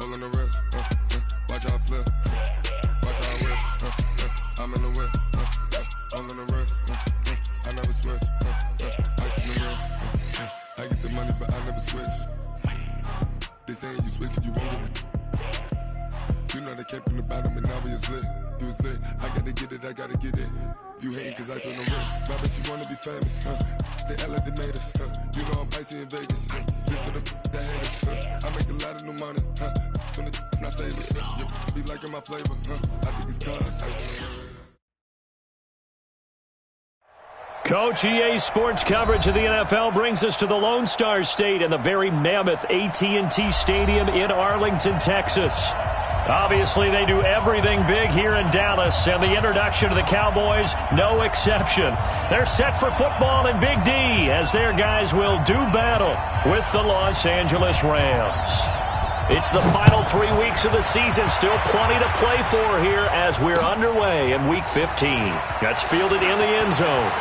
All on the wrist, watch how I flip, watch how I whip, I'm in the whip, all on the wrist, I never switch, ice in the wrist, I get the money but I never switch. They saying you switch and you won't get it. You know they came from the bottom and now we is lit. You was lit, I gotta get it, I gotta get it. You hating cause ice on the wrist, my bitch, you wanna be famous, They act like they made us, You know I'm icy in Vegas, This for the that hate us, I make a lot of new money, When it's not savers, You be liking my flavor, I think it's cause ice on the wrist. Coach, EA Sports coverage of the NFL brings us to the Lone Star State and the very mammoth AT&T Stadium in Arlington, Texas. Obviously, they do everything big here in Dallas, and the introduction to the Cowboys, no exception. They're set for football in Big D as their guys will do battle with the Los Angeles Rams. It's the final 3 weeks of the season, still plenty to play for here as we're underway in Week 15. That's fielded in the end zone.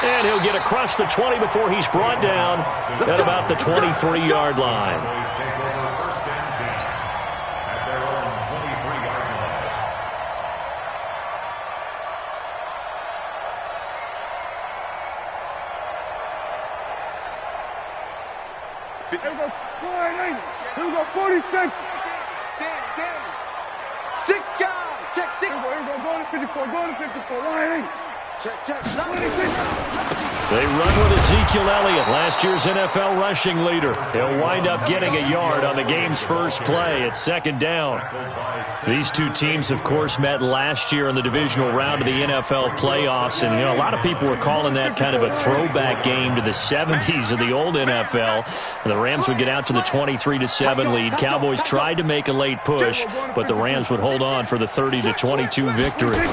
And he'll get across the 20 before he's brought down at about the 23-yard line. Here we go, 46. 6 guys. Check 6. Here we go, go to 54, line 8. Check. 26. They run with Ezekiel Elliott, last year's NFL rushing leader. He'll wind up getting a yard on the game's first play at second down. These two teams, of course, met last year in the divisional round of the NFL playoffs, and a lot of people were calling that kind of a throwback game to the 70s of the old NFL. The Rams would get out to the 23-7 lead. Cowboys tried to make a late push, but the Rams would hold on for the 30-22 victory.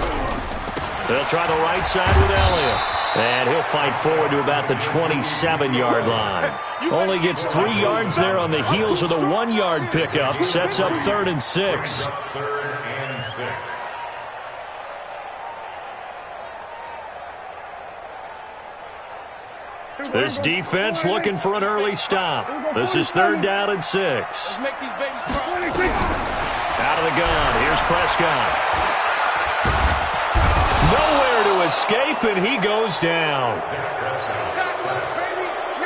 They'll try the right side with Elliott. And he'll fight forward to about the 27-yard line. Only gets 3 yards there on the heels of the 1-yard pickup. Sets up 3rd and 6. This defense looking for an early stop. This is 3rd down and 6. Out of the gun. Here's Prescott. Nowhere to escape, and he goes down.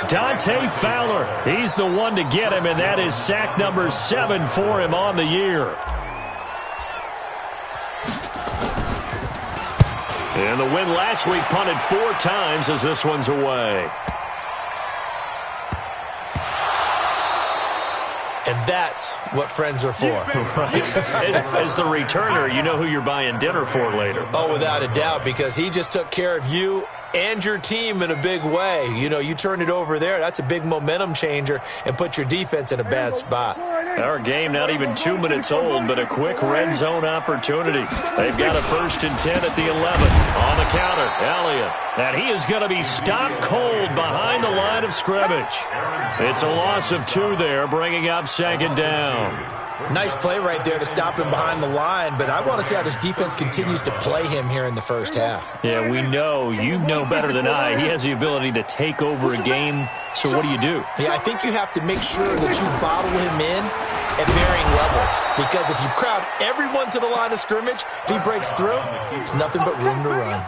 Dante Fowler, he's the one to get him, and that is sack number 7 for him on the year. And the win last week punted 4 times as this one's away. And that's what friends are for. Right. As the returner, you know who you're buying dinner for later. Oh, without a doubt, because he just took care of you and your team in a big way. You know, you turn it over there, that's a big momentum changer and put your defense in a bad spot. Our game not even 2 minutes old, but a quick red zone opportunity. They've got a 1st and 10 at the 11. On the counter, Elliott. And he is going to be stopped cold behind the line of scrimmage. It's a loss of 2 there, bringing up 2nd down. Nice play right there to stop him behind the line, but I want to see how this defense continues to play him here in the first half. Yeah, we know. You know better than I. He has the ability to take over a game, so what do you do? Yeah, I think you have to make sure that you bottle him in at varying levels, because if you crowd everyone to the line of scrimmage, if he breaks through, there's nothing but room to run.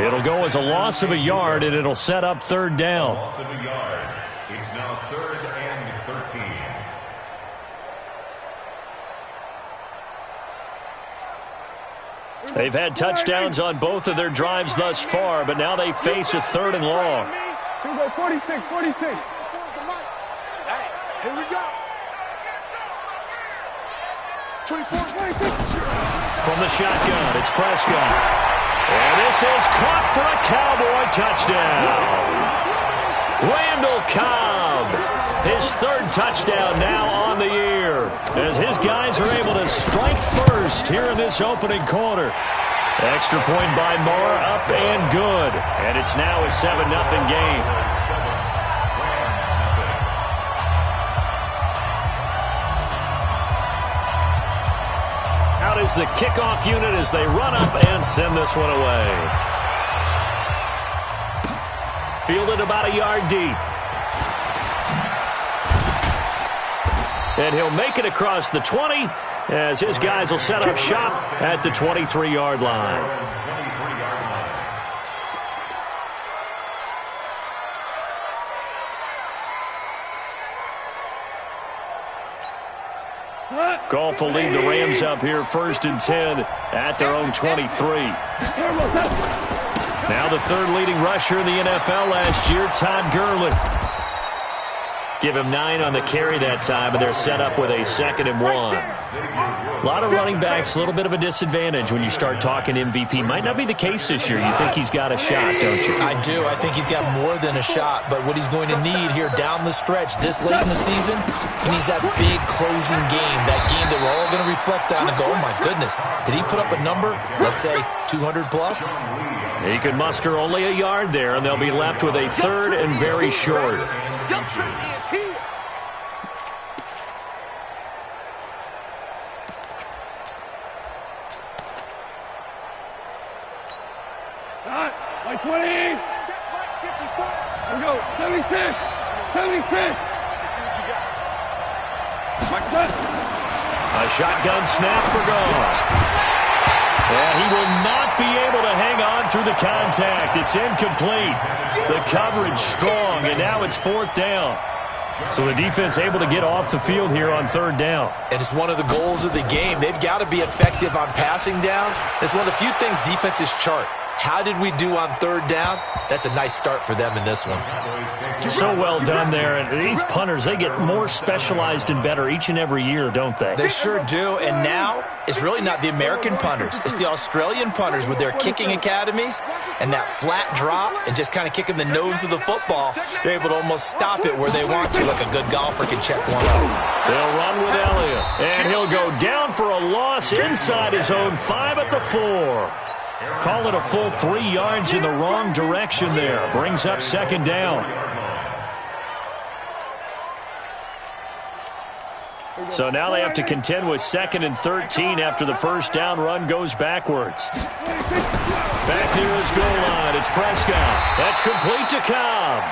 It'll go as a loss of a yard, and it'll set up 3rd down. Loss of a yard. It's now 3rd and 13. They've had touchdowns on both of their drives thus far, but now they face a 3rd and long. Here we go, 46. Hey, here we go. 24. From the shotgun, it's Prescott. And this is caught for a Cowboy touchdown. Randall Cobb, his 3rd touchdown now on the year, as his guys are able to strike first here in this opening quarter. Extra point by Moore, up and good. And it's now a 7-0 game. Out is the kickoff unit as they run up and send this one away. Fielded about a yard deep. And he'll make it across the 20 as his guys will set up shop at the 23-yard line. Goff will lead the Rams up here 1st and 10 at their own 23. Now the third leading rusher in the NFL last year, Todd Gurley. Give him 9 on the carry that time, and they're set up with a 2nd and 1. A lot of running backs, a little bit of a disadvantage when you start talking MVP. Might not be the case this year. You think he's got a shot, don't you? I do. I think he's got more than a shot. But what he's going to need here down the stretch this late in the season, he needs that big closing game, that game that we're all going to reflect on and go, oh, my goodness, did he put up a number, let's say 200 plus? He could muster only a yard there, and they'll be left with a 3rd and very short. Like 20. Here we go. 76. 76. A shotgun snap for Goff. And he will not be able to hang on through the contact. It's incomplete. The coverage strong, and now it's 4th down. So the defense able to get off the field here on 3rd down. And it's one of the goals of the game. They've got to be effective on passing downs. It's one of the few things defenses chart. How did we do on 3rd down? That's a nice start for them in this one. So well done there. And these punters, they get more specialized and better each and every year, don't they? They sure do. And now it's really not the American punters. It's the Australian punters with their kicking academies and that flat drop and just kind of kicking the nose of the football. They're able to almost stop it where they want to, like a good golfer can check one out. They'll run with Elliott. And he'll go down for a loss inside his own 5 at the 4. Call it a full 3 yards in the wrong direction there. Brings up 2nd down. So now they have to contend with 2nd and 13 after the 1st down run goes backwards. Back near his goal line, it's Prescott. That's complete to Cobb.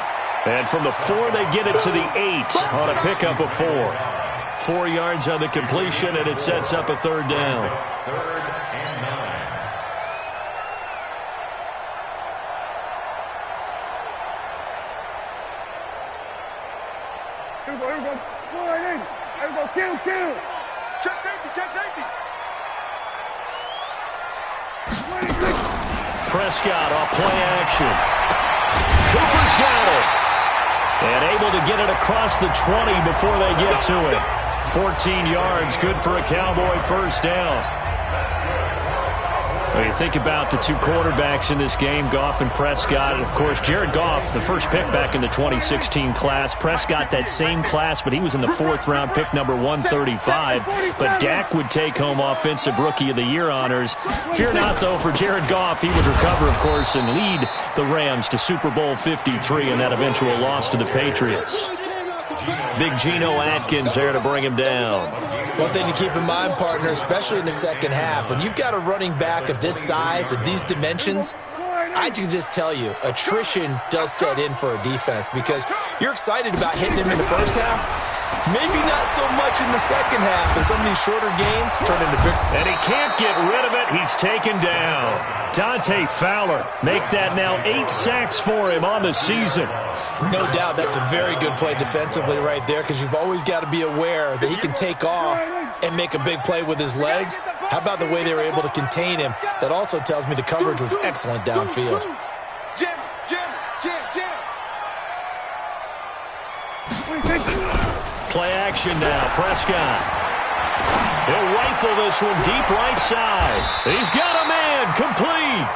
And from the 4, they get it to the 8 on a pickup of 4. 4 yards on the completion, and it sets up a 3rd down. 3rd and 9. Here we go. Go right in. Here we go. Kill. Check safety. Prescott off play action. Cooper's got it. And able to get it across the 20 before they get to it. 14 yards, good for a Cowboy 1st down. When you think about the 2 quarterbacks in this game, Goff and Prescott, and of course, Jared Goff, the first pick back in the 2016 class. Prescott, that same class, but he was in the 4th round, pick number 135. But Dak would take home Offensive Rookie of the Year honors. Fear not, though, for Jared Goff. He would recover, of course, and lead the Rams to Super Bowl 53 and that eventual loss to the Patriots. Big Geno Atkins there to bring him down. One thing to keep in mind, partner, especially in the 2nd half, when you've got a running back of this size, of these dimensions, I can just tell you, attrition does set in for a defense because you're excited about hitting him in the 1st half. Maybe not so much in the 2nd half, and some of these shorter gains turn into big. And he can't get rid of it. He's taken down. Dante Fowler, make that now 8 sacks for him on the season. No doubt that's a very good play defensively right there because you've always got to be aware that he can take off and make a big play with his legs. How about the way they were able to contain him? That also tells me the coverage was excellent downfield. Jim. Play action now, Prescott. He'll rifle this one deep right side. He's got a man, complete.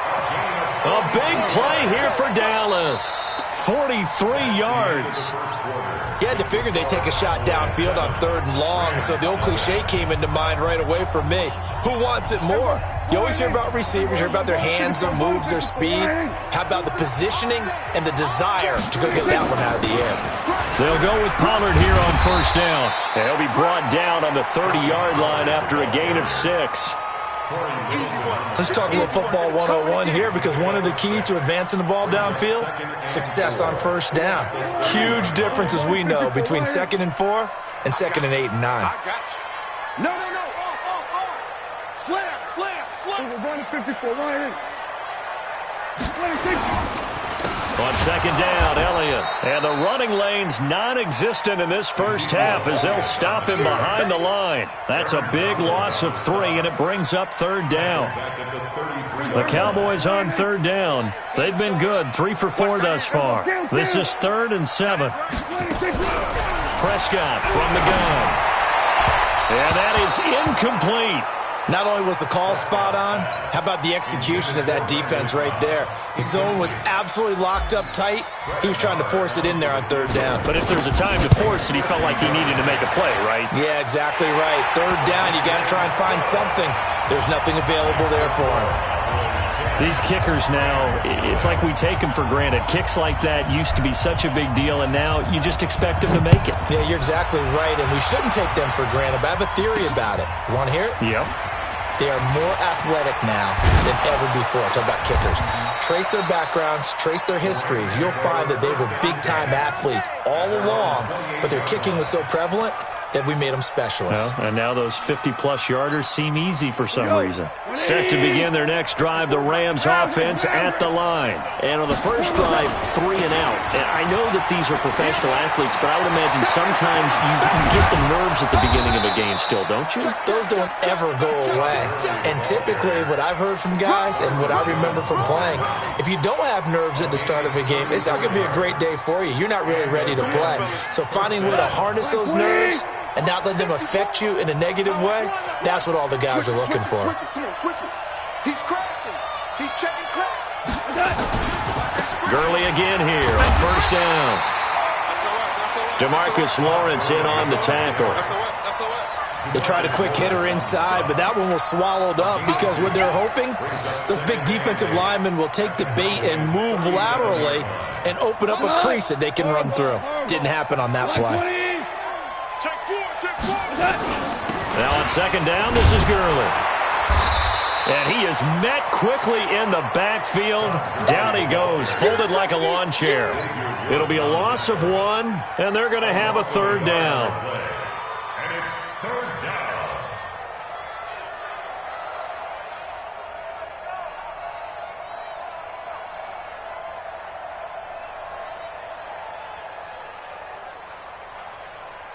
A big play here for Dallas. 43 yards. You had to figure they'd take a shot downfield on 3rd and long, so the old cliche came into mind right away for me. Who wants it more? You always hear about receivers, you hear about their hands, their moves, their speed. How about the positioning and the desire to go get that one out of the air? They'll go with Pollard here on 1st down. And he'll be brought down on the 30-yard line after a gain of 6. Let's talk a little football 101 here because one of the keys to advancing the ball downfield, success on 1st down. Huge difference, as we know, between 2nd and 4 and 2nd and 8 and 9. I got you. No. Off. Slam. We're going to 54. Right in. 26. On 2nd down, Elliott. And the running lane's non-existent in this first half as they'll stop him behind the line. That's a big loss of 3, and it brings up 3rd down. The Cowboys on 3rd down. They've been good, 3 for 4 thus far. This is 3rd and 7. Prescott from the gun. And that is incomplete. Not only was the call spot on, how about the execution of that defense right there? The zone was absolutely locked up tight. He was trying to force it in there on 3rd down. But if there's a time to force it, he felt like he needed to make a play, right? Yeah, exactly right. 3rd down, you got to try and find something. There's nothing available there for him. These kickers now, it's like we take them for granted. Kicks like that used to be such a big deal, and now you just expect them to make it. Yeah, you're exactly right, and we shouldn't take them for granted, but I have a theory about it. You want to hear it? Yep. They are more athletic now than ever before. Talk about kickers. Trace their backgrounds, trace their histories. You'll find that they were big-time athletes all along, but their kicking was so prevalent that we made them specialists. Well, and now those 50-plus yarders seem easy for some reason. Set to begin their next drive, the Rams offense at the line. And on the first drive, 3 and out. And I know that these are professional athletes, but I would imagine sometimes you get the nerves at the beginning of a game still, don't you? Those don't ever go away. And typically what I've heard from guys and what I remember from playing, if you don't have nerves at the start of a game, it's not going to be a great day for you. You're not really ready to play. So finding a way to harness those nerves and not let them affect you in a negative way, that's what all the guys are looking for. Switch it. He's crashing. He's checking crash. Gurley again here on 1st down. DeMarcus Lawrence in on the tackle. They tried a quick hitter inside, but that one was swallowed up because what they're hoping, those big defensive linemen will take the bait and move laterally and open up a crease that they can run through. Didn't happen on that play. Now on 2nd down, this is Gurley. And he is met quickly in the backfield. Down he goes, folded like a lawn chair. It'll be a loss of 1, and they're going to have a 3rd down. And it's 3rd down.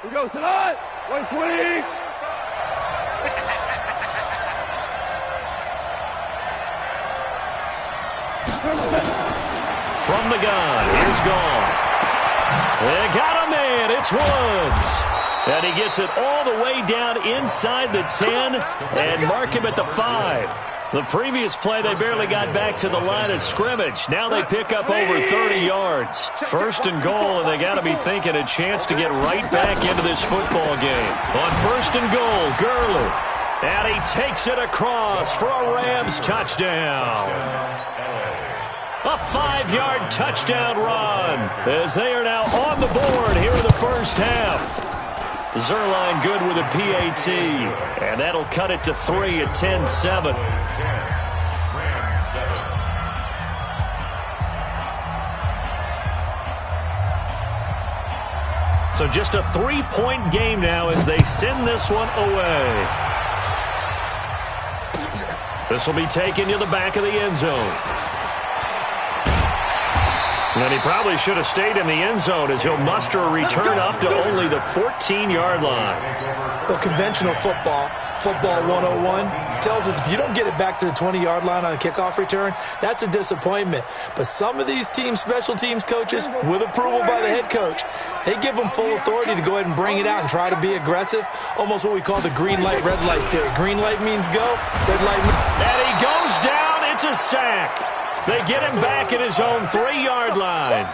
We go tonight. 120. From the gun, here's Goff. They got a man, it's Woods. And he gets it all the way down inside the 10 and mark him at the 5. The previous play, they barely got back to the line of scrimmage. Now they pick up over 30 yards. 1st and goal, and they got to be thinking a chance to get right back into this football game. On 1st and goal, Gurley. And he takes it across for a Rams touchdown. A 5-yard touchdown run as they are now on the board here in the first half. Zerline good with a PAT, and that'll cut it to 3 at 10-7. So just a 3-point game now as they send this one away. This will be taken to the back of the end zone. And he probably should have stayed in the end zone as he'll muster a return up to only the 14-yard line. Well, conventional football 101, tells us if you don't get it back to the 20-yard line on a kickoff return, that's a disappointment. But some of these teams, special teams coaches, with approval by the head coach, they give them full authority to go ahead and bring it out and try to be aggressive, almost what we call the green light, red light theory. Green light means go, red light means... And he goes down, it's a sack. They get him back at his own 3-yard line.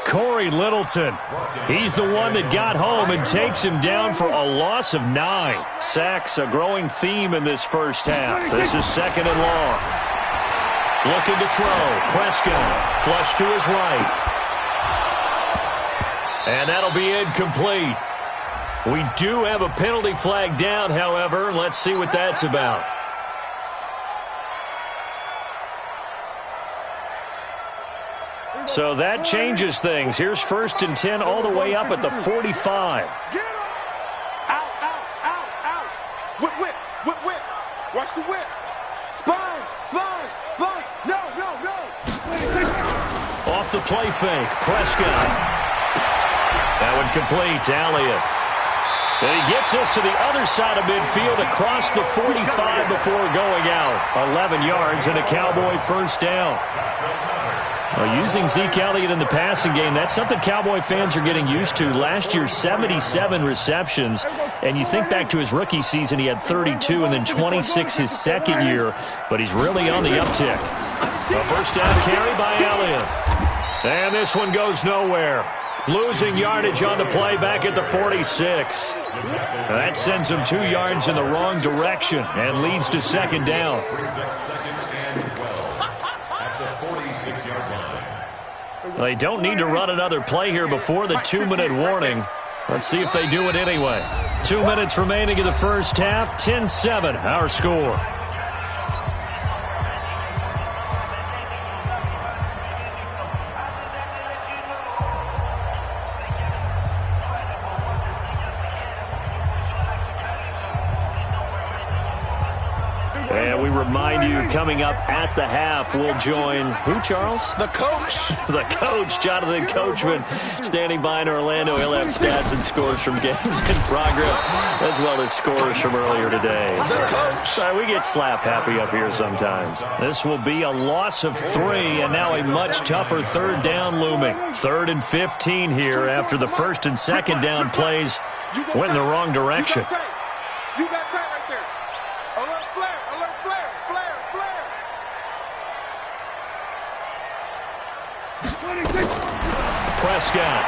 Corey Littleton, he's the one that got home and takes him down for a loss of 9. Sacks, a growing theme in this first half. This is 2nd and long. Looking to throw. Prescott, flush to his right. And that'll be incomplete. We do have a penalty flag down, however. Let's see what that's about. So that changes things. Here's 1st and 10 all the way up at the 45. Whip, whip, whip, whip. Watch the whip. Sponge, sponge, sponge. No, no, no. Off the play fake, Prescott. That one complete to Elliott. And he gets us to the other side of midfield across the 45 before going out. 11 yards and a Cowboy first down. Well, using Zeke Elliott in the passing game, that's something Cowboy fans are getting used to. Last year, 77 receptions. And you think back to his rookie season, he had 32 and then 26 his second year. But he's really on the uptick. A first down carry by Elliott. And this one goes nowhere. Losing yardage on the play back at the 46. That sends him 2 yards in the wrong direction and leads to second down. They don't need to run another play here before the 2-minute warning. Let's see if they do it anyway. 2 minutes remaining in the first half. 10-7, our score. And we remind you, coming up at the half, we'll join who, Charles? The coach. The coach, Jonathan Coachman, standing by in Orlando. He'll have stats and scores from games in progress, as well as scores from earlier today. The coach. Sorry, we get slap happy up here sometimes. This will be a loss of 3, and now a much tougher third down looming. 3rd and 15 here after the first and second down plays went in the wrong direction. You got tight right there. Alert flare, alert flare, flare, flare. Prescott.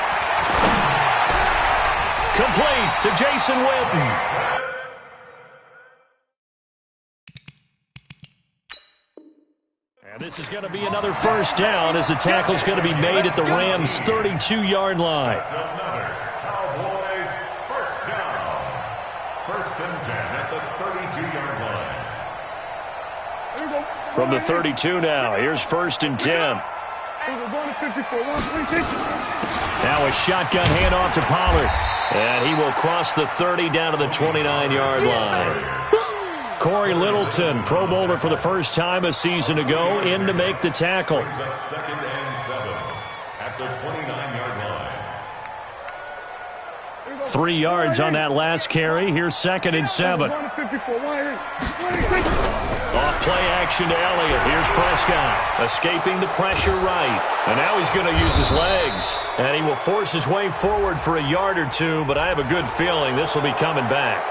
Complete to Jason Witten. And this is going to be another first down as the tackle's going to be made at the Rams' 32-yard line. Cowboys first down. 1st and 10 at the 32-yard line. From the 32 now, here's 1st and 10. Now a shotgun handoff to Pollard. And he will cross the 30 down to the 29-yard line. Corey Littleton, Pro Bowler for the first time a season ago, in to make the tackle. 2nd and 7 at the 29-yard line. 3 yards on that last carry. Here's 2nd and 7. Off play action to Elliott. Here's Prescott, escaping the pressure right. And now he's going to use his legs. And he will force his way forward for a yard or two, but I have a good feeling this will be coming back.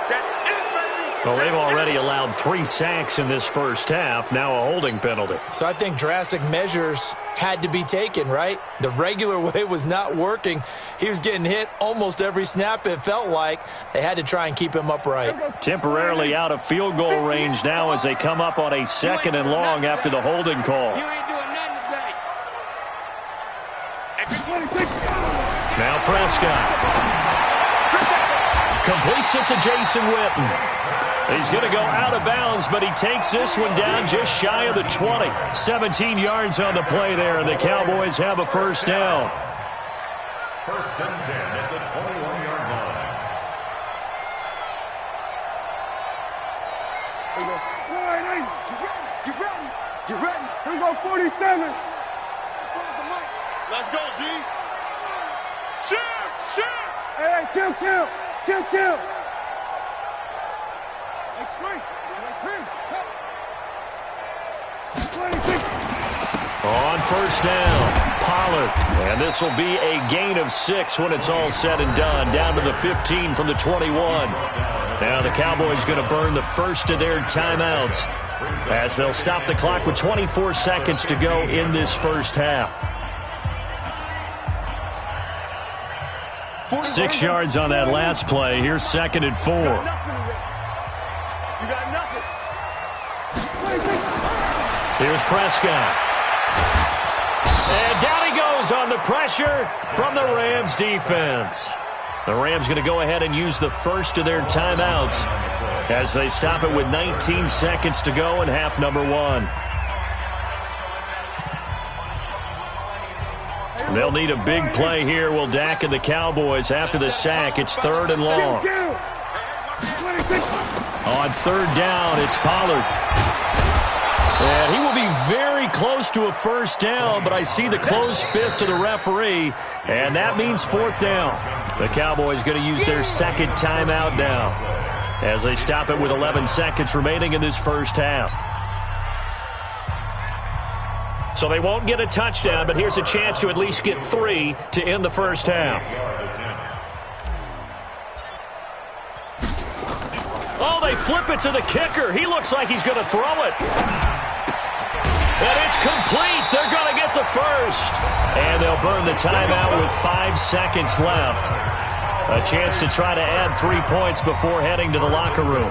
Well, they've already allowed 3 sacks in this first half, now a holding penalty. So I think drastic measures had to be taken, right? The regular way was not working. He was getting hit almost every snap, it felt like. They had to try and keep him upright. Temporarily out of field goal range now as they come up on a 2nd and long after the holding call. You ain't doing nothing today. Now Prescott completes it to Jason Witten. He's going to go out of bounds, but he takes this one down just shy of the 20. 17 yards on the play there, and the Cowboys have a first down. 1st and 10 at the 21-yard line. Get ready. Get ready. Here we go, 47. Let's go, Z. Shoot, shoot. Hey, kill. On first down, Pollard. And this will be a gain of 6 when it's all said and done. Down to the 15 from the 21. Now the Cowboys going to burn the first of their timeouts as they'll stop the clock with 24 seconds to go in this first half. 6 yards on that last play. Here's 2nd and 4. You got nothing. Here's Prescott. And down he goes on the pressure from the Rams defense. The Rams going to go ahead and use the first of their timeouts as they stop it with 19 seconds to go in half number 1. They'll need a big play here. Will Dak and the Cowboys after the sack. It's 3rd and long. On third down, it's Pollard. And he will be very close to a first down, but I see the closed fist of the referee, and that means fourth down. The Cowboys going to use their second timeout now as they stop it with 11 seconds remaining in this first half. So they won't get a touchdown, but here's a chance to at least get 3 to end the first half. Oh, they flip it to the kicker. He looks like he's going to throw it. And it's complete. They're going to get the first. And they'll burn the timeout with 5 seconds left. A chance to try to add 3 points before heading to the locker room.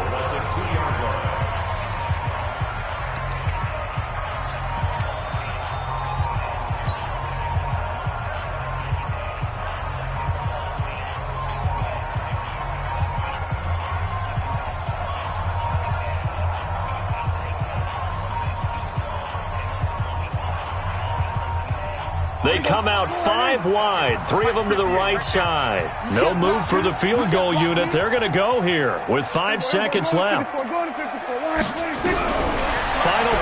They come out 5 wide, 3 of them to the right side. No move for the field goal unit. They're going to go here with 5 seconds left. Final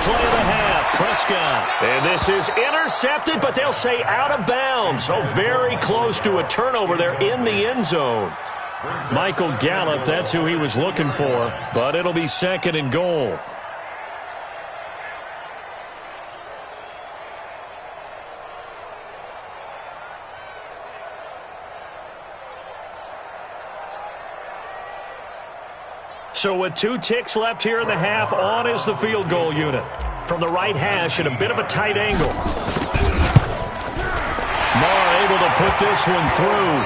play of the half, Prescott. And this is intercepted, but they'll say out of bounds. So very close to a turnover there in the end zone. Michael Gallup, that's who he was looking for, but it'll be second and goal. So with 2 ticks left here in the half, on is the field goal unit. From the right hash at a bit of a tight angle. Marr able to put this one through.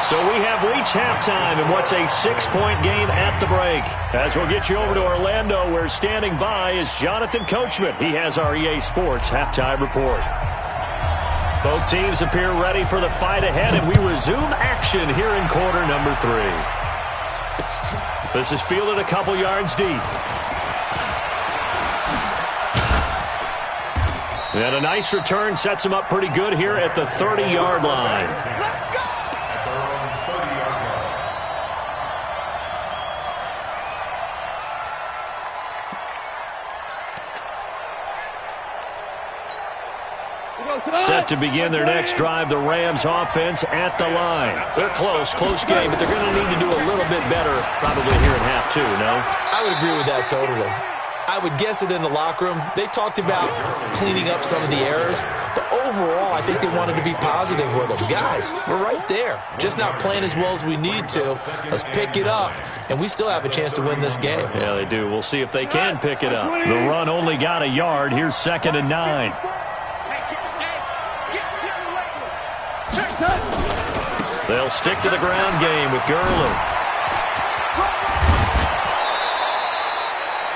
So we have reached halftime in what's a 6-point game at the break. As we'll get you over to Orlando, where standing by is Jonathan Coachman. He has our EA Sports halftime report. Both teams appear ready for the fight ahead, and we resume action here in quarter number 3. This is fielded a couple yards deep. And a nice return sets him up pretty good here at the 30-yard line. Let's go! Set to begin their next drive, the Rams offense at the line. They're close game, but they're going to need to do a little bit better probably here in half 2, no? I would agree with that totally. I would guess it in the locker room. They talked about cleaning up some of the errors, but overall, I think they wanted to be positive with them. Guys, we're right there. Just not playing as well as we need to. Let's pick it up, and we still have a chance to win this game. Yeah, they do. We'll see if they can pick it up. The run only got a yard. Here's 2nd and 9. They'll stick to the ground game with Gurley.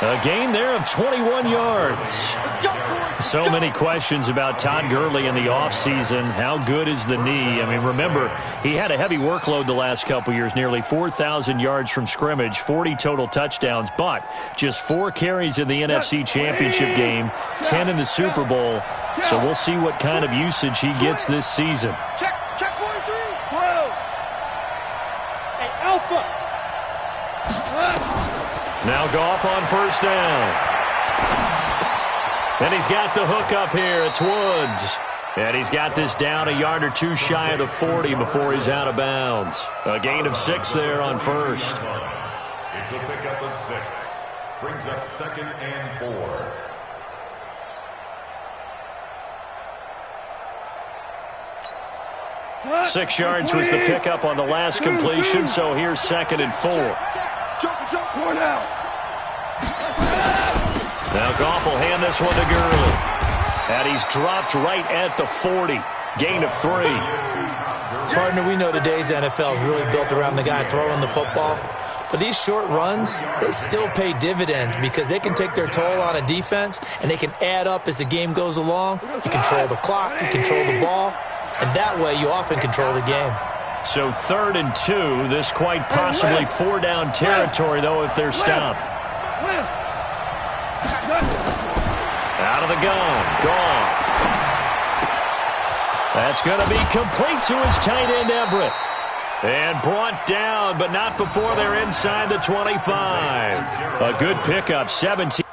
A gain there of 21 yards. So many questions about Todd Gurley in the offseason. How good is the knee? I mean, remember, he had a heavy workload the last couple years, nearly 4,000 yards from scrimmage, 40 total touchdowns, but just 4 carries in the NFC Championship game, 10 in the Super Bowl. So we'll see what kind of usage he gets this season. Check 43. 12. Hey, Alpha. Now Goff on first down. And he's got the hook up here. It's Woods. And he's got this down a yard or 2 shy of the 40 before he's out of bounds. A gain of 6 there on first. It's a pickup of 6. Brings up 2nd and 4. What? 6 yards was the pickup on the last completion, so here's 2nd and 4. Jump, more now. Now Goff will hand this one to Gurley. And he's dropped right at the 40. Gain of 3. Partner, we know today's NFL is really built around the guy throwing the football. But these short runs, they still pay dividends because they can take their toll on a defense and they can add up as the game goes along. You control the clock, you control the ball, and that way you often control the game. So 3rd and 2, this quite possibly 4-down territory, though, if they're stopped. Out of the gun, Goff. That's going to be complete to his tight end, Everett. And brought down, but not before they're inside the 25. A good pickup, 17.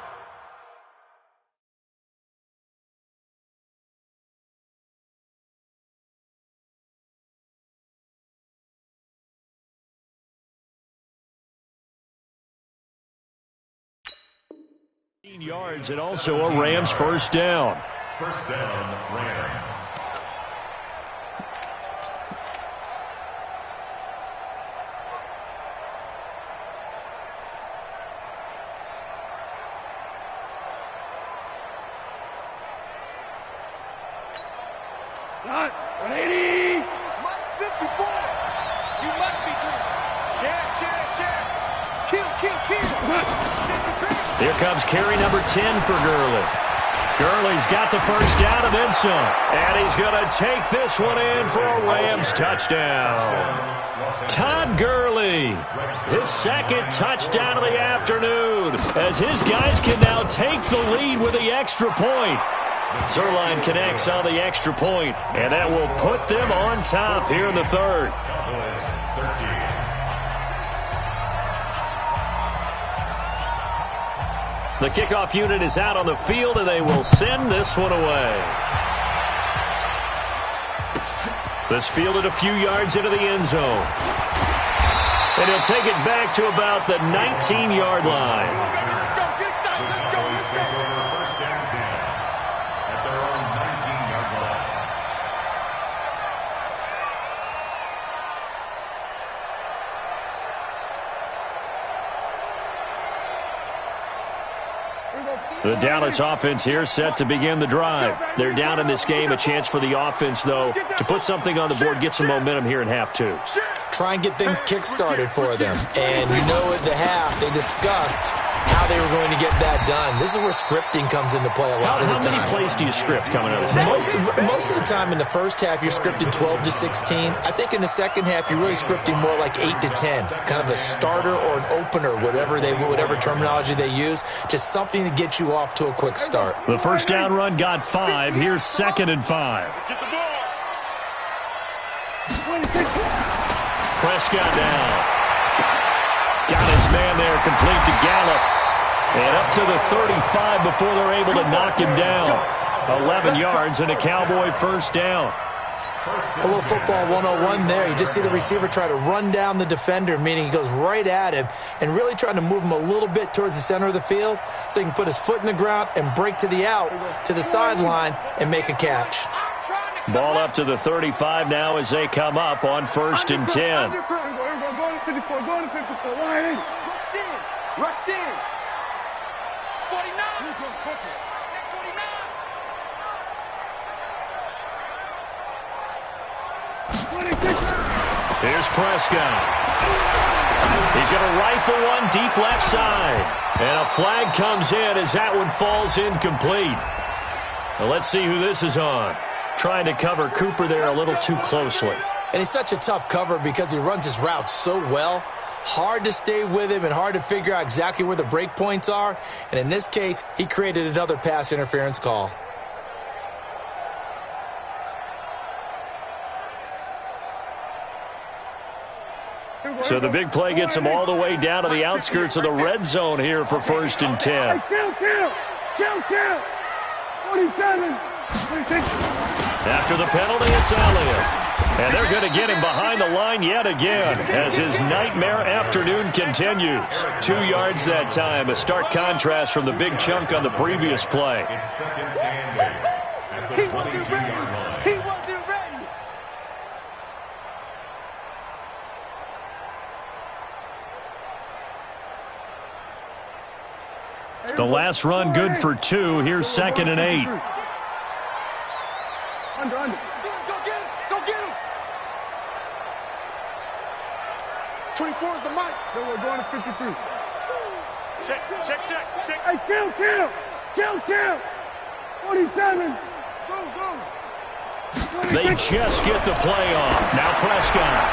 Yards and also a Rams first down. First down, Rams. Not 180. Mike 54. You might be dreaming. Chance. Kill. Here comes carry number 10 for Gurley. Gurley's got the first down and then some. And he's going to take this one in for a Rams touchdown. Todd Gurley, his second touchdown of the afternoon, as his guys can now take the lead with the extra point. Zerline connects on the extra point, and that will put them on top here in the third. The kickoff unit is out on the field, and they will send this one away. This fielded a few yards into the end zone. And he'll take it back to about the 19-yard line. The Dallas offense here set to begin the drive. They're down in this game. A chance for the offense, though, to put something on the board, get some momentum here in half two. Try and get things kick-started for them. And you know at the half, they discussed how they were going to get that done. This is where scripting comes into play a lot of the time. How many plays do you script coming out of the second? Most of the time in the first half, you're scripting 12 to 16. I think in the second half, you're really scripting more like 8 to 10. Kind of a starter or an opener, whatever terminology they use. Just something to get you off to a quick start. The first down run got 5. Here's 2nd and 5. Get the ball. Prescott down. Got his man there, complete to Gallup. And up to the 35 before they're able to knock him down. 11 yards and a Cowboy first down. A little football 101 there. You just see the receiver try to run down the defender, meaning he goes right at him and really trying to move him a little bit towards the center of the field so he can put his foot in the ground and break to the out, to the sideline, and make a catch. Ball up to the 35 now as they come up on 1st and 10. Go to 54. Go to 54. 180. Rush in. 49. Here's Prescott. He's going to rifle one deep left side. And a flag comes in as that one falls incomplete. Now let's see who this is on. Trying to cover Cooper there a little too closely. And he's such a tough cover because he runs his route so well. Hard to stay with him and hard to figure out exactly where the break points are. And in this case, he created another pass interference call. So the big play gets him all the way down to the outskirts of the red zone here for 1st and 10. Kill. 47. After the penalty, it's Elliott. And they're going to get him behind the line yet again as his nightmare afternoon continues. 2 yards that time, a stark contrast from the big chunk on the previous play. It's 2nd and 8 at the 22-yard line. He wasn't ready. The last run good for 2. Here's 2nd and 8. Under. Go get him. 24 is the mic. So we're going to 53. Check. Hey, kill. 47. Go. They just get the play off. Now Prescott.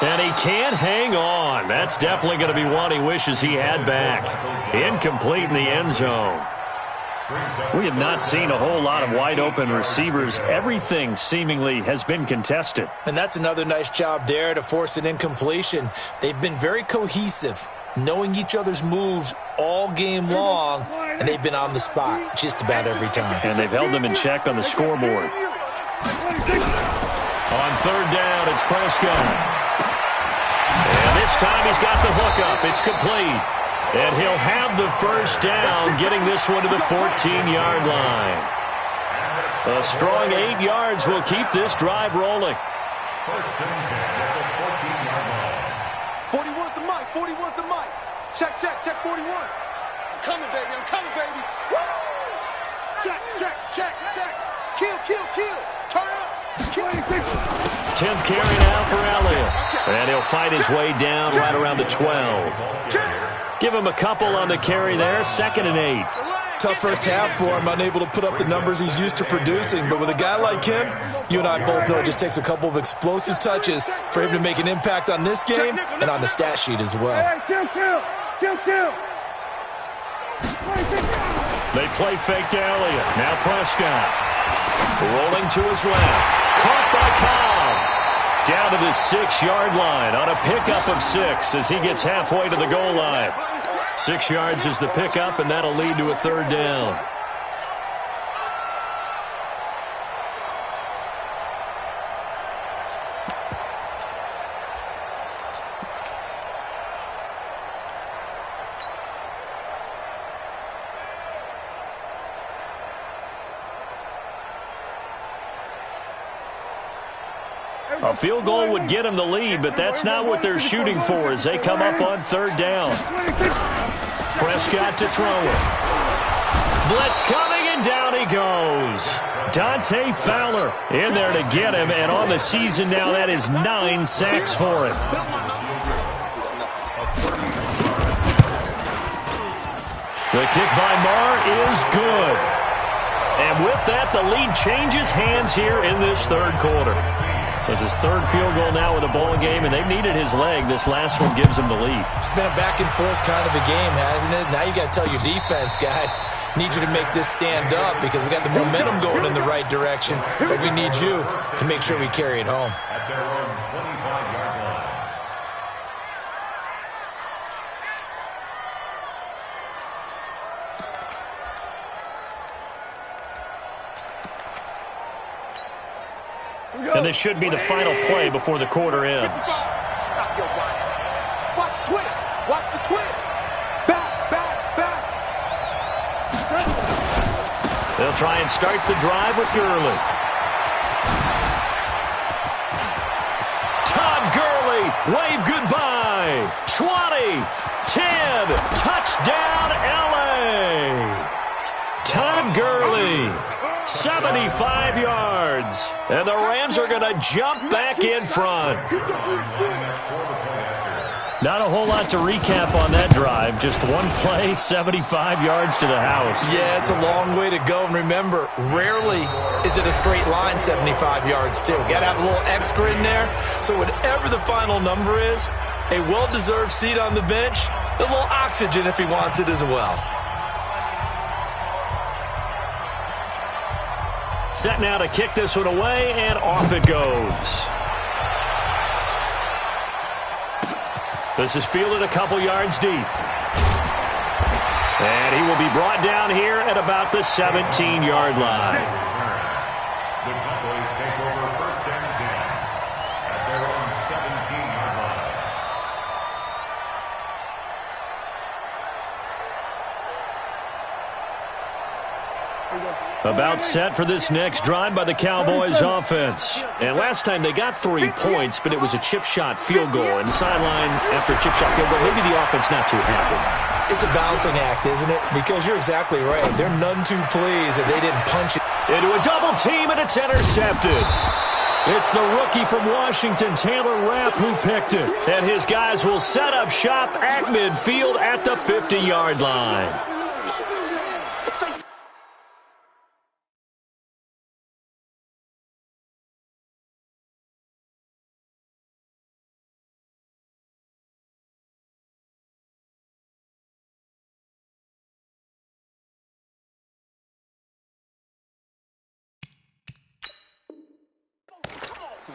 And he can't hang on. That's definitely going to be one he wishes he had back. Incomplete in the end zone. We have not seen a whole lot of wide-open receivers. Everything seemingly has been contested. And that's another nice job there to force an incompletion. They've been very cohesive, knowing each other's moves all game long, and they've been on the spot just about every time. And they've held them in check on the scoreboard. On third down, it's Prescott. And this time he's got the hookup. It's complete. And he'll have the first down, getting this one to the 14-yard line. A strong 8 yards will keep this drive rolling. First and 10 at the 14-yard line. 41's the mic. 41's the mic. Check, 41. I'm coming, baby. Woo! Check. Kill. Turn up. 10th carry now for Elliott. And he'll fight his way down right around the 12. Give him a couple on the carry there. 2nd and 8. Tough first half for him, unable to put up the numbers he's used to producing. But with a guy like him, you and I both know it just takes a couple of explosive touches for him to make an impact on this game and on the stat sheet as well. Kill. They play fake to Elliott. Now Prescott. Rolling to his left. Caught by Cobb. Down to the 6-yard line on a pickup of 6 as he gets halfway to the goal line. 6 yards is the pickup, and that'll lead to a third down. A field goal would get him the lead, but that's not what they're shooting for as they come up on third down. Prescott to throw it. Blitz coming, and down he goes. Dante Fowler in there to get him, and on the season now, that is 9 sacks for him. The kick by Marr is good. And with that, the lead changes hands here in this third quarter. It's his third field goal now in the ball game, and they've needed his leg. This last one gives him the lead. It's been a back-and-forth kind of a game, hasn't it? Now you got to tell your defense, guys, need you to make this stand up because we got the momentum going in the right direction, but we need you to make sure we carry it home. At their own 25-yard line. And this should be the final play before the quarter ends. Stop your whining. Watch the twist. Back. They'll try and start the drive with Gurley. Todd Gurley, wave goodbye. 20, 10, touchdown LA. Todd Gurley. 75 yards. And the Rams are going to jump back in front. Not a whole lot to recap on that drive. Just one play, 75 yards to the house. Yeah, it's a long way to go. And remember, rarely is it a straight line 75 yards, too. Got to have a little extra in there. So whatever the final number is, a well-deserved seat on the bench, a little oxygen if he wants it as well. Set now to kick this one away, and off it goes. This is fielded a couple yards deep. And he will be brought down here at about the 17-yard line. The Cowboys take over first and 10 at their own 17-yard line. About set for this next drive by the Cowboys offense. And last time they got 3 points, but it was a chip shot field goal. And the sideline after a chip shot field goal, maybe the offense not too happy. It's a balancing act, isn't it? Because you're exactly right. They're none too pleased that they didn't punch it. Into a double team, and it's intercepted. It's the rookie from Washington, Taylor Rapp, who picked it. And his guys will set up shop at midfield at the 50-yard line.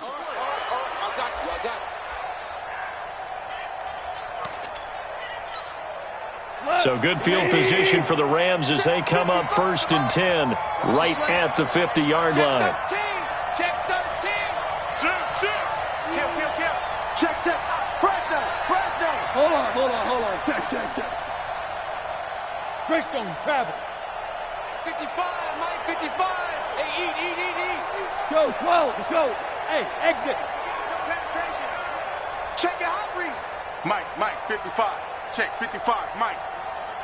I got you. So good field position for the Rams as they come up 1st and 10, right at the 50-yard line. Check 13. Kill. Check. Fresno. Hold on. Check. Greystone, travel. 55, Mike, 55. Hey, eat. Go, 12, let's go. Hey, exit. Penetration. Check your hot read. Mike, 55. Check, 55, Mike.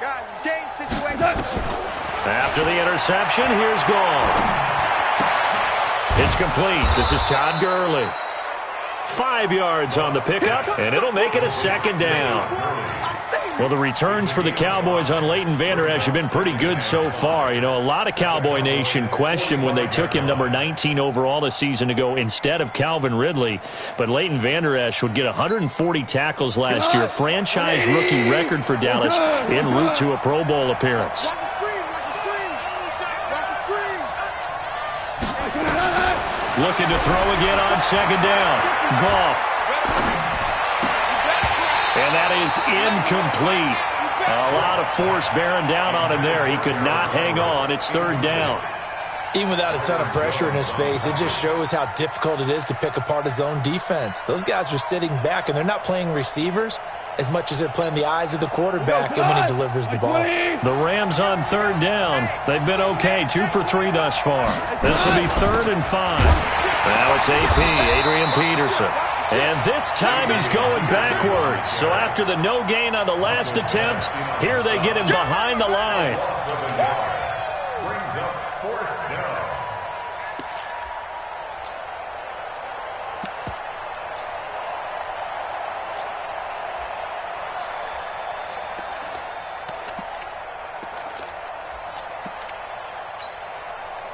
Guys, it's game situation. After the interception, here's Goff. It's complete. This is Todd Gurley. 5 yards on the pickup, and it'll make it a 2nd down. Well, the returns for the Cowboys on Leighton Vander Esch have been pretty good so far. You know, a lot of Cowboy Nation questioned when they took him number 19 overall a season ago instead of Calvin Ridley. But Leighton Vander Esch would get 140 tackles last year, franchise rookie record for Dallas, en route to a Pro Bowl appearance. Watch the screen. Looking to throw again on 2nd down. Goff. And that is incomplete. A lot of force bearing down on him there. He could not hang on. It's 3rd down. Even without a ton of pressure in his face, it just shows how difficult it is to pick apart his own defense. Those guys are sitting back, and they're not playing receivers as much as they're playing the eyes of the quarterback and when he delivers the ball. The Rams on 3rd down. They've been okay, 2 for 3 thus far. This will be 3rd and 5. Now it's AP, Adrian Peterson. And this time he's going backwards. So after the no gain on the last attempt, here they get him behind the line. Brings up 4th down.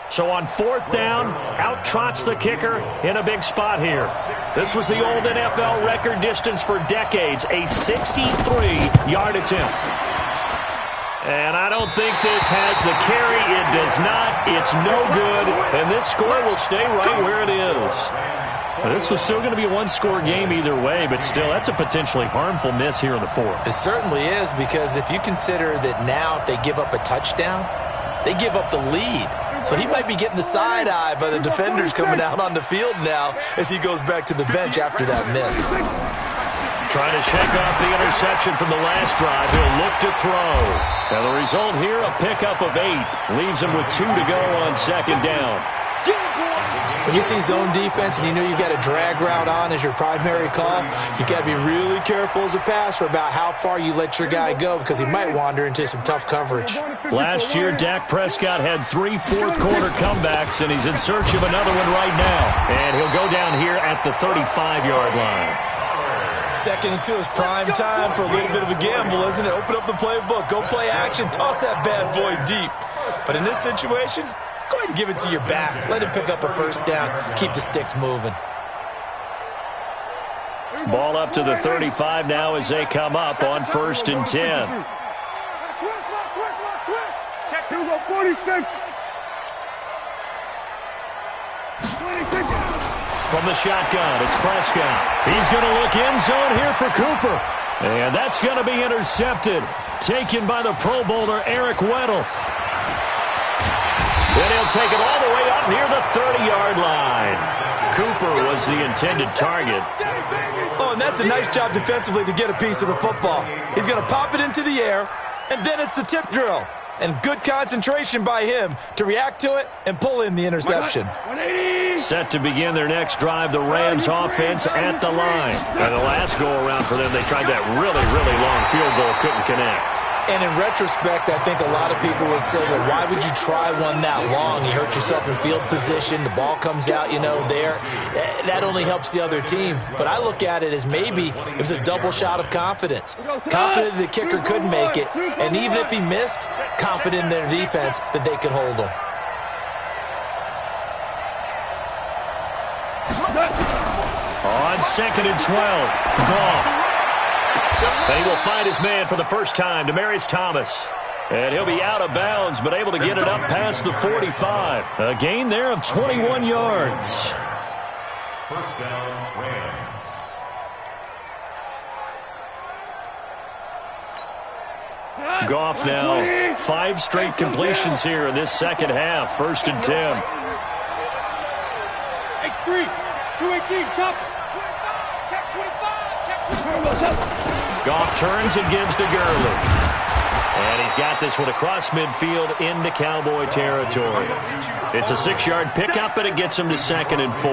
So on 4th down, out trots the kicker in a big spot here. This was the old NFL record distance for decades, a 63-yard attempt. And I don't think this has the carry. It does not. It's no good. And this score will stay right where it is. This was still going to be a one-score game either way, but still, that's a potentially harmful miss here in the 4th. It certainly is, because if you consider that now if they give up a touchdown, they give up the lead. So he might be getting the side eye by the defenders coming out on the field now as he goes back to the bench after that miss. Trying to shake off the interception from the last drive. He'll look to throw. Now the result here, a pickup of 8. Leaves him with 2 to go on 2nd down. When you see zone defense and you know you've got a drag route on as your primary call, you got to be really careful as a passer about how far you let your guy go, because he might wander into some tough coverage. Last year, Dak Prescott had 3 fourth-quarter comebacks, and he's in search of another one right now. And he'll go down here at the 35-yard line. 2nd and 2 is prime time for a little bit of a gamble, isn't it? Open up the playbook, go play action, toss that bad boy deep. But in this situation, go ahead and give it to your back. Let him pick up a 1st down. Keep the sticks moving. Ball up to the 35 now as they come up on 1st and 10. Switch. Check 46. 26. From the shotgun, it's Prescott. He's going to look end zone here for Cooper. And that's going to be intercepted. Taken by the Pro Bowler, Eric Weddle. And he'll take it all the way up near the 30-yard line. Cooper was the intended target. Oh, and that's a nice job defensively to get a piece of the football. He's going to pop it into the air, and then it's the tip drill. And good concentration by him to react to it and pull in the interception. Set to begin their next drive, the Rams offense at the line. And the last go-around for them, they tried that really, really long field goal, couldn't connect. And in retrospect, I think a lot of people would say, well, why would you try one that long? You hurt yourself in field position. The ball comes out, there. That only helps the other team. But I look at it as maybe it was a double shot of confidence. Confident the kicker could make it. And even if he missed, confident in their defense that they could hold him. On 2nd and 12, Goff. And he will find his man for the first time, Demaryius Thomas. And he'll be out of bounds, but able to get it up past the 45. A gain there of 21 yards. First down, Rams. Goff now, 5 straight completions here in this second half. 1st and 10. X3, 218, chop. 25, check 25, check 25. Goff turns and gives to Gurley. And he's got this one across midfield into Cowboy territory. It's a 6-yard pickup, and it gets him to 2nd and 4.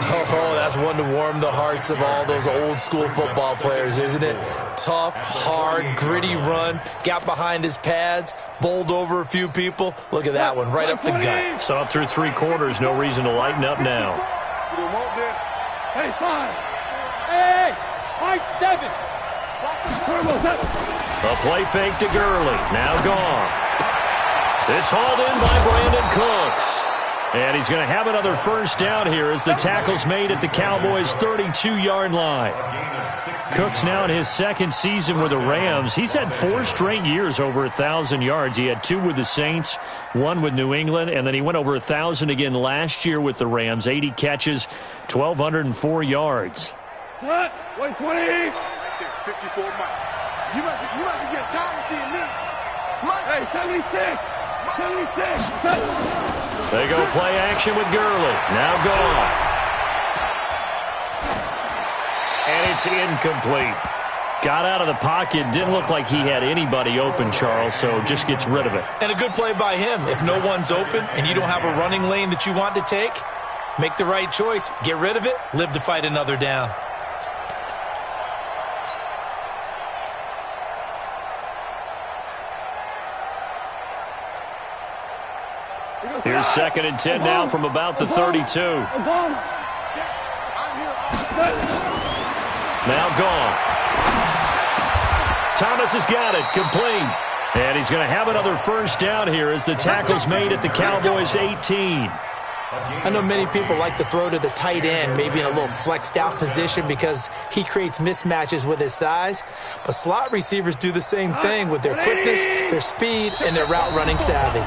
Oh, that's one to warm the hearts of all those old-school football players, isn't it? Tough, hard, gritty run, got behind his pads, bowled over a few people. Look at that one, right up the gut. So up through 3 quarters, no reason to lighten up now. You don't want this. Hey, 5. Hey, high 7. A play fake to Gurley. Now gone. It's hauled in by Brandon Cooks. And he's going to have another first down here as the tackle's made at the Cowboys' 32-yard line. Cooks now in his 2nd season with the Rams. He's had 4 straight years over 1,000 yards. He had 2 with the Saints, 1 with New England, and then he went over 1,000 again last year with the Rams. 80 catches, 1,204 yards. What? 120. 54 Mike. You must be getting tired of seeing me. Mike. Hey, 76. 76. They go play action with Gurley. Now Goff. And it's incomplete. Got out of the pocket. Didn't look like he had anybody open, Charles, so just gets rid of it. And a good play by him. If no one's open and you don't have a running lane that you want to take, make the right choice. Get rid of it. Live to fight another down. Here's 2nd and 10 now from about the 32. Now gone. Thomas has got it. Complete. And he's going to have another first down here as the tackle's made at the Cowboys' 18. I know many people like to throw to the tight end, maybe in a little flexed out position because he creates mismatches with his size. But slot receivers do the same thing with their quickness, their speed, and their route running savvy.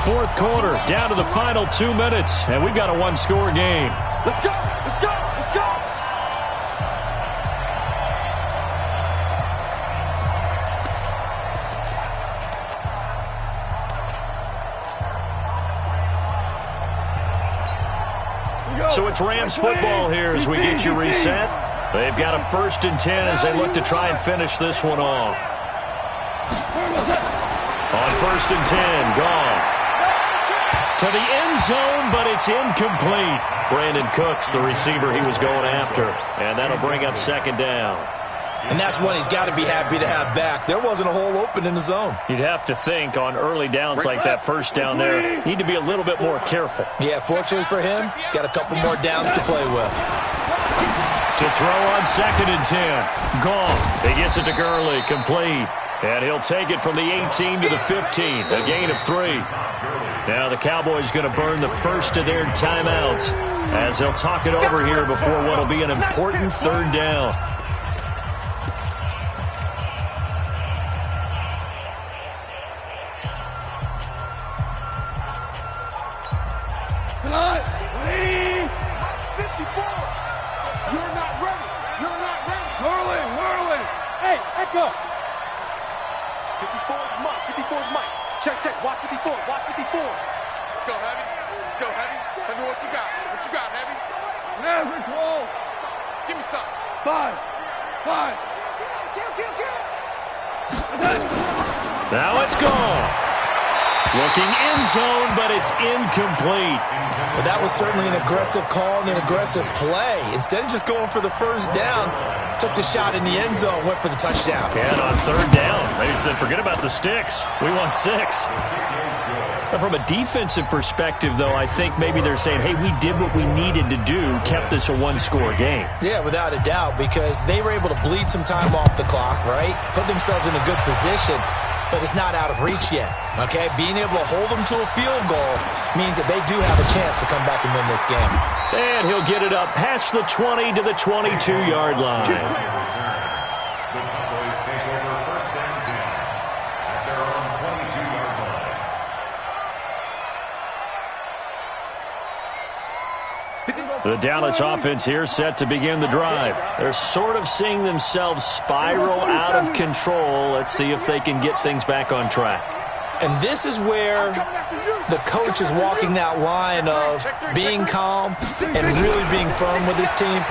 4th quarter, down to the final 2 minutes, and we've got a 1-score game. Let's go. Let's go. Let's go. So it's Rams football here as we get you reset. They've got a 1st and 10 as they look to try and finish this one off. On 1st and 10, Goff. To the end zone, but it's incomplete. Brandon Cooks, the receiver he was going after. And that'll bring up 2nd down. And that's one he's got to be happy to have back. There wasn't a hole open in the zone. You'd have to think on early downs like that first down there, need to be a little bit more careful. Yeah, fortunately for him, got a couple more downs to play with. To throw on 2nd and 10. Goff. He gets it to Gurley. Complete. And he'll take it from the 18 to the 15. A gain of 3. Now the Cowboys going to burn the first of their timeouts as they'll talk it over here before what will be an important 3rd down. Check. Watch 54. Watch 54. Let's go, Heavy. Let's go, Heavy. Tell me what you got. What you got, Heavy? Never close. Give me something. 5. Now it's gone. Looking end zone, but it's incomplete. Well, that was certainly an aggressive call and an aggressive play. Instead of just going for the first down, took the shot in the end zone, went for the touchdown. And on 3rd down, they said, forget about the sticks. We want 6. Now, from a defensive perspective, though, I think maybe they're saying, hey, we did what we needed to do, kept this a 1-score game. Yeah, without a doubt, because they were able to bleed some time off the clock, right? Put themselves in a good position, but it's not out of reach yet, okay? Being able to hold them to a field goal means that they do have a chance to come back and win this game. And he'll get it up past the 20 to the 22-yard line. The Cowboys take over 1st and 10 at their own 22-yard line. The Dallas offense here set to begin the drive. They're sort of seeing themselves spiral out of control. Let's see if they can get things back on track. And this is where the coach is walking that line of being calm and really being firm with his team.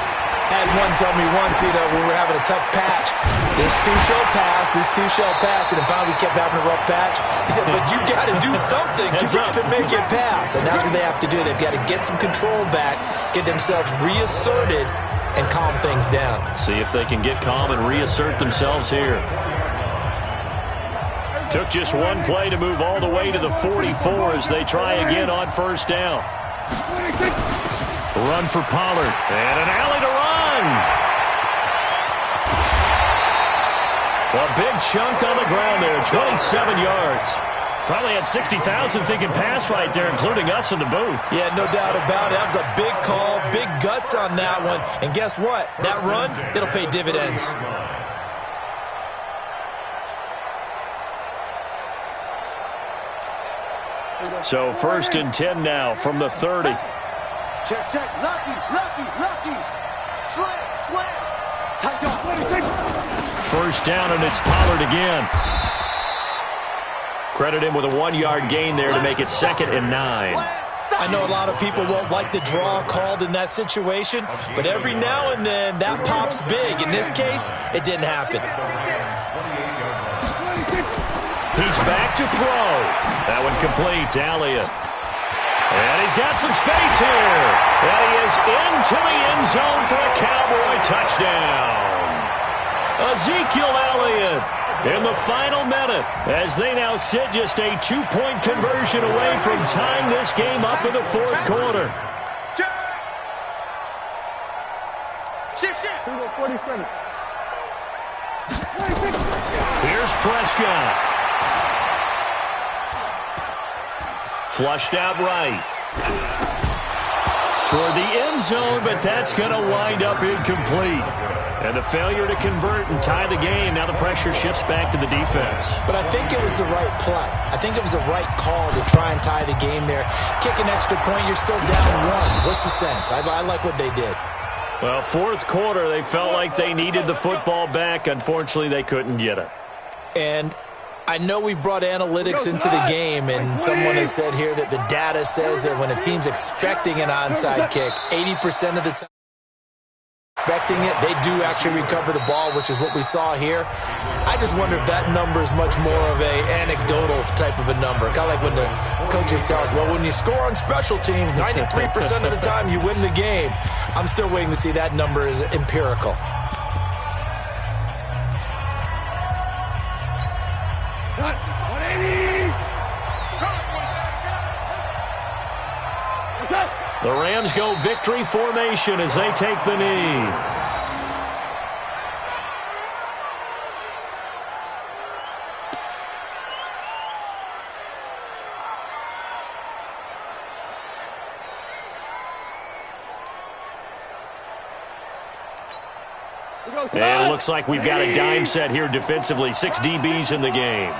Had one tell me once, when we were having a tough patch, this too shall pass, this too shall pass, and then finally we kept having a rough patch. He said, but you got to do something to make it pass, and that's what they have to do. They've got to get some control back, get themselves reasserted, and calm things down. See if they can get calm and reassert themselves here. Took just one play to move all the way to the 44 as they try again on first down. Run for Pollard, and an alley to run. A big chunk on the ground there, 27 yards. Probably had 60,000 thinking pass right there, including us in the booth. Yeah, no doubt about it. That was a big call, big guts on that one. And guess what? That run, it'll pay dividends. So 1st and 10 now from the 30. Check, check. Lucky. Slam. Tight up. First down, and it's Pollard again. Credit him with a 1-yard gain there to make it 2nd and 9. I know a lot of people won't like the draw called in that situation, but every now and then that pops big. In this case, it didn't happen. He's back to throw. That one complete to Elliott. And he's got some space here. And he is into the end zone for a Cowboy touchdown. Ezekiel Elliott in the final minute as they now sit just a 2-point conversion away from tying this game up in the 4th quarter. Shift. 47. Here's Prescott. Flushed out right. Toward the end zone, but that's going to wind up incomplete. And a failure to convert and tie the game. Now the pressure shifts back to the defense. But I think it was the right play. I think it was the right call to try and tie the game there. Kick an extra point, you're still down 1. What's the sense? I like what they did. Well, 4th quarter, they felt like they needed the football back. Unfortunately, they couldn't get it. And I know we've brought analytics into the game, and someone has said here that the data says that when a team's expecting an onside kick, 80% of the time expecting it, they do actually recover the ball, which is what we saw here. I just wonder if that number is much more of a anecdotal type of a number. Kind of like when the coaches tell us, well, when you score on special teams, 93% of the time you win the game. I'm still waiting to see that number is empirical. The Rams go victory formation as they take the knee. And it looks like we've got a dime set here defensively. 6 DBs in the game.